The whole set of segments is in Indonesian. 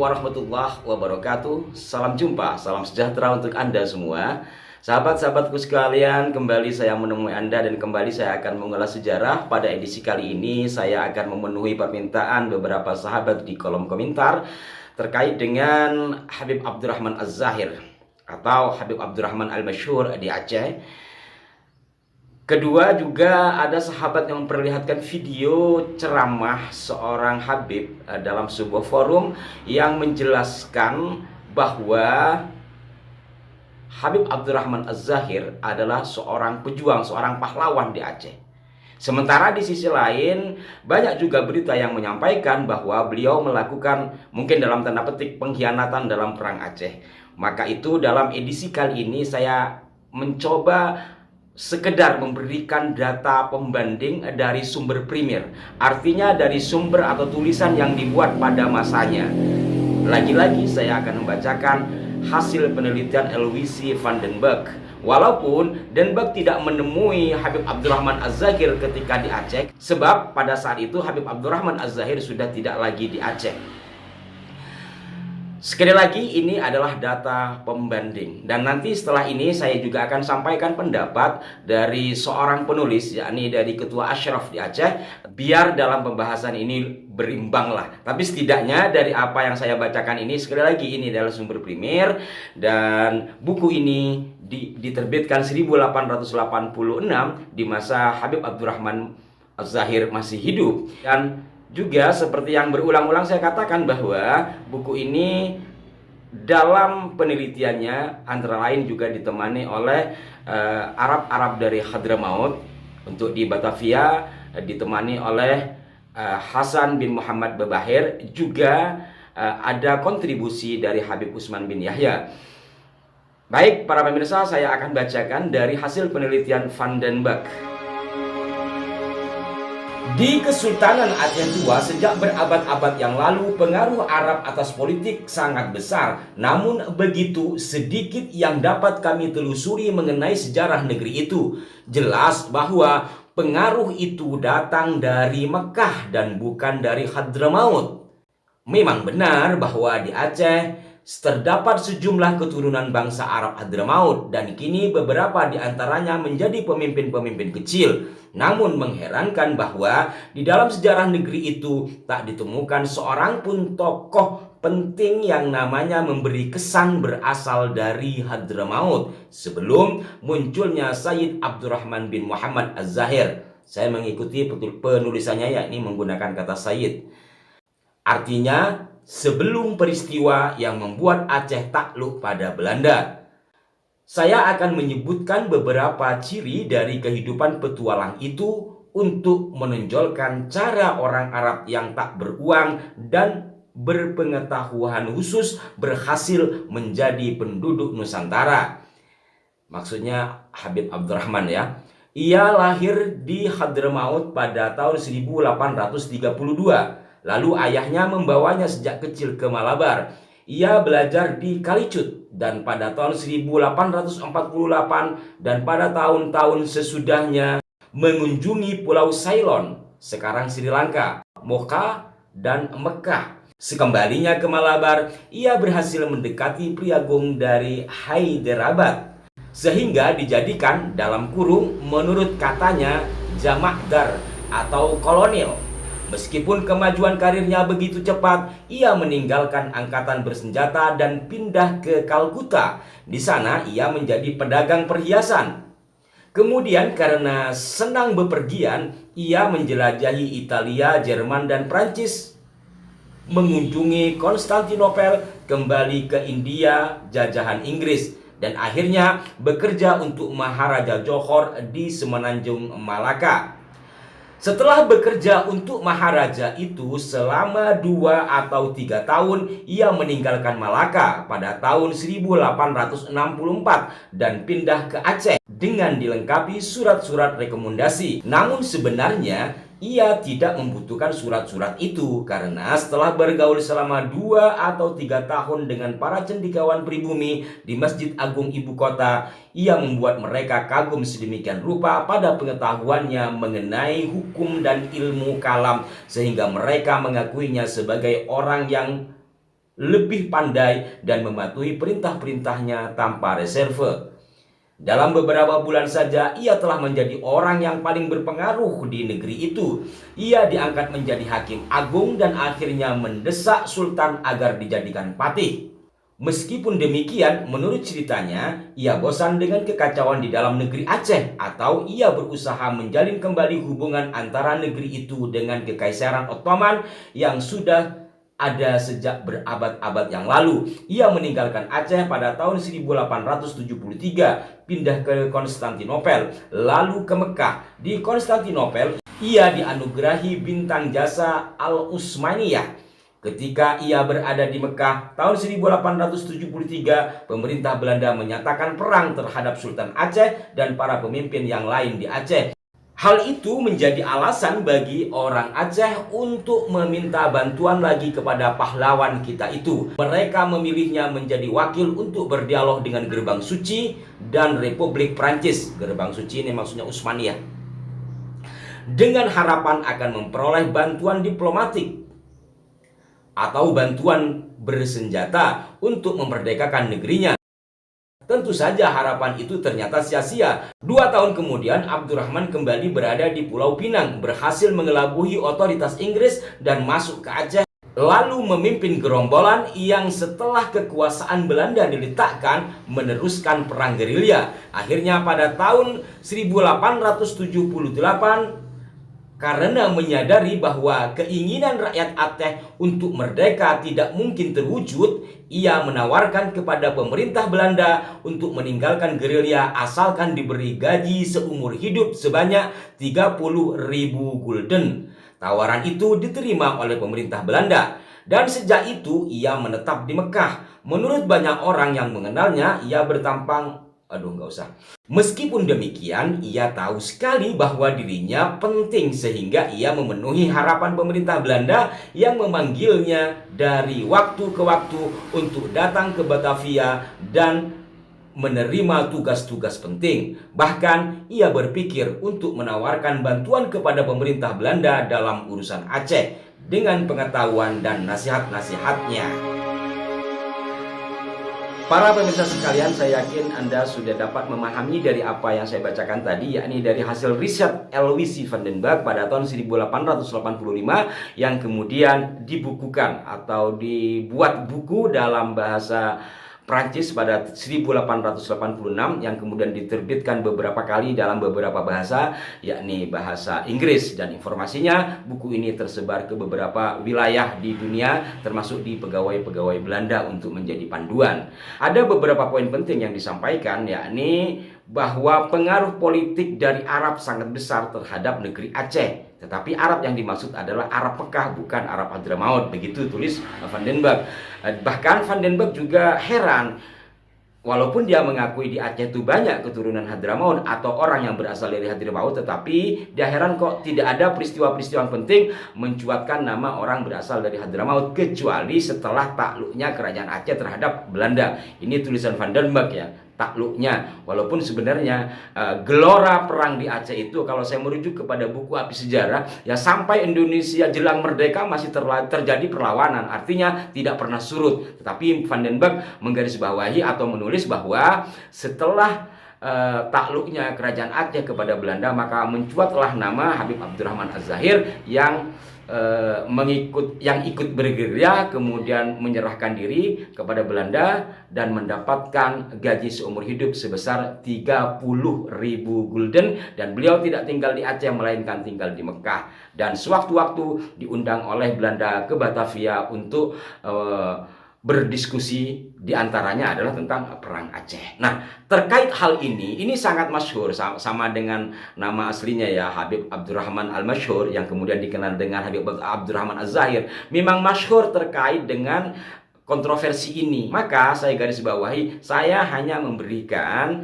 warahmatullahi wabarakatuh. Salam jumpa, salam sejahtera untuk Anda semua. Sahabat-sahabatku sekalian, kembali saya menemui Anda dan kembali saya akan mengulas sejarah. Pada edisi kali ini saya akan memenuhi permintaan beberapa sahabat di kolom komentar terkait dengan Habib Abdurrahman Az-Zahir atau Habib Abdurrahman Al-Masyhur di Aceh. Kedua, juga ada sahabat yang memperlihatkan video ceramah seorang Habib dalam sebuah forum yang menjelaskan bahwa Habib Abdurrahman Az-Zahir adalah seorang pejuang, seorang pahlawan di Aceh. Sementara di sisi lain banyak juga berita yang menyampaikan bahwa beliau melakukan mungkin dalam tanda petik pengkhianatan dalam perang Aceh. Maka itu dalam edisi kali ini saya mencoba sekedar memberikan data pembanding dari sumber primer, artinya dari sumber atau tulisan yang dibuat pada masanya. Lagi-lagi saya akan membacakan hasil penelitian LWC van den Berg. Walaupun Den Berg tidak menemui Habib Abdurrahman Az-Zahir ketika di Aceh, sebab pada saat itu Habib Abdurrahman Az-Zahir sudah tidak lagi di Aceh. Sekali lagi, ini adalah data pembanding. Dan nanti setelah ini saya juga akan sampaikan pendapat dari seorang penulis, yakni dari Ketua Ashraf di Aceh, biar dalam pembahasan ini berimbang lah. Tapi setidaknya dari apa yang saya bacakan ini, sekali lagi ini adalah sumber primer. Dan buku ini diterbitkan 1886 di masa Habib Abdurrahman Az-Zahir masih hidup. Dan juga seperti yang berulang-ulang saya katakan bahwa buku ini dalam penelitiannya antara lain juga ditemani oleh Arab-Arab dari Hadramaut. Untuk di Batavia ditemani oleh Hasan bin Muhammad Babahir. Juga ada kontribusi dari Habib Utsman bin Yahya. Baik para pemirsa, saya akan bacakan dari hasil penelitian Van den Berg. Di Kesultanan Aceh Tua sejak berabad-abad yang lalu, pengaruh Arab atas politik sangat besar. Namun begitu sedikit yang dapat kami telusuri mengenai sejarah negeri itu. Jelas bahwa pengaruh itu datang dari Mekah dan bukan dari Hadramaut. Memang benar bahwa di Aceh terdapat sejumlah keturunan bangsa Arab Hadramaut dan kini beberapa di antaranya menjadi pemimpin-pemimpin kecil. Namun mengherankan bahwa di dalam sejarah negeri itu tak ditemukan seorang pun tokoh penting yang namanya memberi kesan berasal dari Hadramaut sebelum munculnya Sayyid Abdurrahman bin Muhammad Az-Zahir. Saya mengikuti penulisannya, yakni menggunakan kata Sayyid. Artinya sebelum peristiwa yang membuat Aceh takluk pada Belanda. Saya akan menyebutkan beberapa ciri dari kehidupan petualang itu untuk menonjolkan cara orang Arab yang tak beruang dan berpengetahuan khusus berhasil menjadi penduduk Nusantara. Maksudnya Habib Abdurrahman ya. Ia lahir di Hadramaut pada tahun 1832. Lalu ayahnya membawanya sejak kecil ke Malabar. Ia belajar di Kalicut dan pada tahun 1848 dan pada tahun-tahun sesudahnya mengunjungi Pulau Ceylon, sekarang Sri Lanka, Mocha dan Mekah. Sekembalinya ke Malabar, ia berhasil mendekati Priagung dari Hyderabad sehingga dijadikan dalam kurung menurut katanya jamakdar atau kolonel. Meskipun kemajuan karirnya begitu cepat, ia meninggalkan angkatan bersenjata dan pindah ke Kalkuta. Di sana ia menjadi pedagang perhiasan. Kemudian karena senang bepergian, ia menjelajahi Italia, Jerman, dan Prancis. Mengunjungi Konstantinopel, kembali ke India, jajahan Inggris. Dan akhirnya bekerja untuk Maharaja Johor di Semenanjung Malaka. Setelah bekerja untuk Maharaja itu selama 2 atau 3 tahun, ia meninggalkan Malaka pada tahun 1864 dan pindah ke Aceh dengan dilengkapi surat-surat rekomendasi. Namun sebenarnya ia tidak membutuhkan surat-surat itu karena setelah bergaul selama 2 atau 3 tahun dengan para cendekiawan pribumi di Masjid Agung Ibu Kota, ia membuat mereka kagum sedemikian rupa pada pengetahuannya mengenai hukum dan ilmu kalam sehingga mereka mengakuinya sebagai orang yang lebih pandai dan mematuhi perintah-perintahnya tanpa reserve. Dalam beberapa bulan saja, ia telah menjadi orang yang paling berpengaruh di negeri itu. Ia diangkat menjadi hakim agung dan akhirnya mendesak sultan agar dijadikan patih. Meskipun demikian, menurut ceritanya, ia bosan dengan kekacauan di dalam negeri Aceh, atau ia berusaha menjalin kembali hubungan antara negeri itu dengan Kekaisaran Ottoman yang sudah ada sejak berabad-abad yang lalu. Ia meninggalkan Aceh pada tahun 1873, pindah ke Konstantinopel, lalu ke Mekah. Di Konstantinopel, ia dianugerahi bintang jasa Al-Utsmaniyah. Ketika ia berada di Mekah tahun 1873, pemerintah Belanda menyatakan perang terhadap Sultan Aceh dan para pemimpin yang lain di Aceh. Hal itu menjadi alasan bagi orang Aceh untuk meminta bantuan lagi kepada pahlawan kita itu. Mereka memilihnya menjadi wakil untuk berdialog dengan Gerbang Suci dan Republik Prancis. Gerbang Suci ini maksudnya Utsmaniyah. Dengan harapan akan memperoleh bantuan diplomatik atau bantuan bersenjata untuk memerdekakan negerinya. Tentu saja harapan itu ternyata sia-sia. 2 tahun kemudian, Abdurrahman kembali berada di Pulau Pinang, berhasil mengelabuhi otoritas Inggris dan masuk ke Aceh, lalu memimpin gerombolan yang setelah kekuasaan Belanda diletakkan meneruskan perang gerilya. Akhirnya pada tahun 1878, karena menyadari bahwa keinginan rakyat Aceh untuk merdeka tidak mungkin terwujud, ia menawarkan kepada pemerintah Belanda untuk meninggalkan gerilya asalkan diberi gaji seumur hidup sebanyak 30.000 gulden. Tawaran itu diterima oleh pemerintah Belanda, dan sejak itu ia menetap di Mekah. Menurut banyak orang yang mengenalnya, ia bertampang nggak usah. Meskipun demikian, ia tahu sekali bahwa dirinya penting sehingga ia memenuhi harapan pemerintah Belanda yang memanggilnya dari waktu ke waktu untuk datang ke Batavia dan menerima tugas-tugas penting. Bahkan ia berpikir untuk menawarkan bantuan kepada pemerintah Belanda dalam urusan Aceh dengan pengetahuan dan nasihat-nasihatnya. Para pemirsa sekalian, saya yakin Anda sudah dapat memahami dari apa yang saya bacakan tadi, yakni dari hasil riset Aloysius van den Berg pada tahun 1885 yang kemudian dibukukan atau dibuat buku dalam bahasa Prancis pada 1886 yang kemudian diterbitkan beberapa kali dalam beberapa bahasa, yakni bahasa Inggris, dan informasinya buku ini tersebar ke beberapa wilayah di dunia termasuk di pegawai-pegawai Belanda untuk menjadi panduan. Ada beberapa poin penting yang disampaikan, yakni bahwa pengaruh politik dari Arab sangat besar terhadap negeri Aceh. Tetapi Arab yang dimaksud adalah Arab Mekah, bukan Arab Hadramaut. Begitu tulis Van den Berg. Bahkan Van den Berg juga heran, walaupun dia mengakui di Aceh itu banyak keturunan Hadramaut atau orang yang berasal dari Hadramaut, tetapi dia heran kok tidak ada peristiwa-peristiwa yang penting mencuatkan nama orang berasal dari Hadramaut kecuali setelah takluknya kerajaan Aceh terhadap Belanda. Ini tulisan Van den Berg ya, takluknya. Walaupun sebenarnya gelora perang di Aceh itu, kalau saya merujuk kepada buku Api Sejarah, ya sampai Indonesia jelang merdeka masih terjadi perlawanan, artinya tidak pernah surut. Tetapi Van den Berg menggarisbawahi atau menulis bahwa setelah takluknya kerajaan Aceh kepada Belanda, maka mencuatlah nama Habib Abdurrahman Az-Zahir yang ikut bergerilya, kemudian menyerahkan diri kepada Belanda dan mendapatkan gaji seumur hidup sebesar 30.000 gulden, dan beliau tidak tinggal di Aceh melainkan tinggal di Mekah, dan sewaktu-waktu diundang oleh Belanda ke Batavia untuk berdiskusi, diantaranya adalah tentang perang Aceh. Nah, terkait hal ini sangat masyhur, sama dengan nama aslinya ya, Habib Abdurrahman Al-Masyhur, yang kemudian dikenal dengan Habib Abdurrahman Az-Zahir. Memang masyhur terkait dengan kontroversi ini. Maka saya garis bawahi, saya hanya memberikan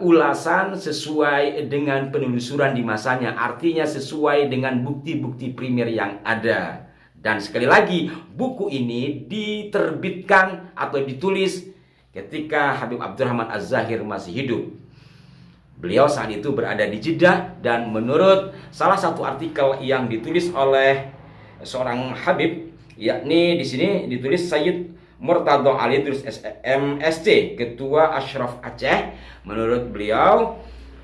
ulasan sesuai dengan penelusuran di masanya, artinya sesuai dengan bukti-bukti primer yang ada. Dan sekali lagi, buku ini diterbitkan atau ditulis ketika Habib Abdurrahman Az-Zahir masih hidup. Beliau saat itu berada di Jeddah, dan menurut salah satu artikel yang ditulis oleh seorang Habib, yakni di sini ditulis Sayyid Murtadho Ali Idrus MSc, Ketua Ashraf Aceh. Menurut beliau,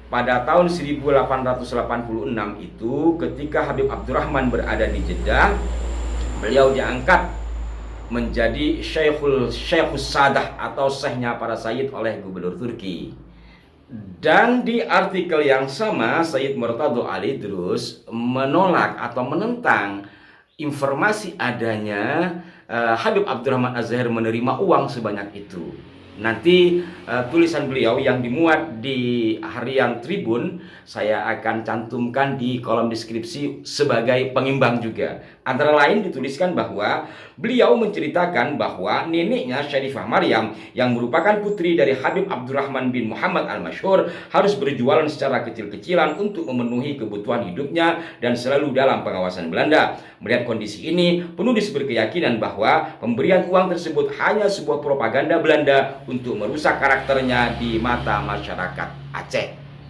pada tahun 1886 itu ketika Habib Abdurrahman berada di Jeddah, beliau diangkat menjadi Syekhus Sadah atau syekhnya para sayyid oleh gubernur Turki. Dan di artikel yang sama, Sayyid Murtadho Ali Idrus menolak atau menentang informasi adanya Habib Abdurrahman Az-Zahir menerima uang sebanyak itu. Nanti tulisan beliau yang dimuat di harian Tribun saya akan cantumkan di kolom deskripsi sebagai pengimbang juga. Antara lain dituliskan bahwa beliau menceritakan bahwa neneknya Syarifah Maryam yang merupakan putri dari Habib Abdurrahman bin Muhammad Al-Masyhur harus berjualan secara kecil-kecilan untuk memenuhi kebutuhan hidupnya dan selalu dalam pengawasan Belanda. Melihat kondisi ini, penulis berkeyakinan bahwa pemberian uang tersebut hanya sebuah propaganda Belanda untuk merusak karakternya di mata masyarakat Aceh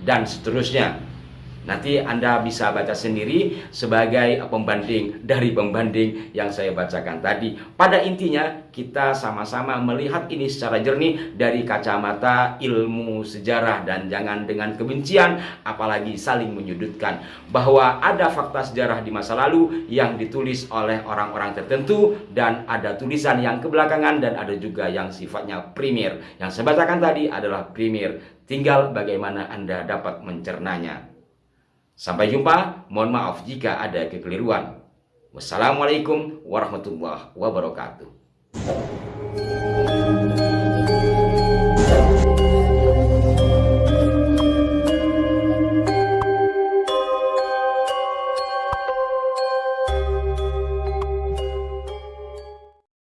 dan seterusnya. Nanti Anda bisa baca sendiri sebagai pembanding dari pembanding yang saya bacakan tadi. Pada intinya kita sama-sama melihat ini secara jernih dari kacamata ilmu sejarah dan jangan dengan kebencian apalagi saling menyudutkan. Bahwa ada fakta sejarah di masa lalu yang ditulis oleh orang-orang tertentu dan ada tulisan yang kebelakangan dan ada juga yang sifatnya primer. Yang saya bacakan tadi adalah primer. Tinggal bagaimana Anda dapat mencernanya. Sampai jumpa, mohon maaf jika ada kekeliruan. Wassalamualaikum warahmatullahi wabarakatuh.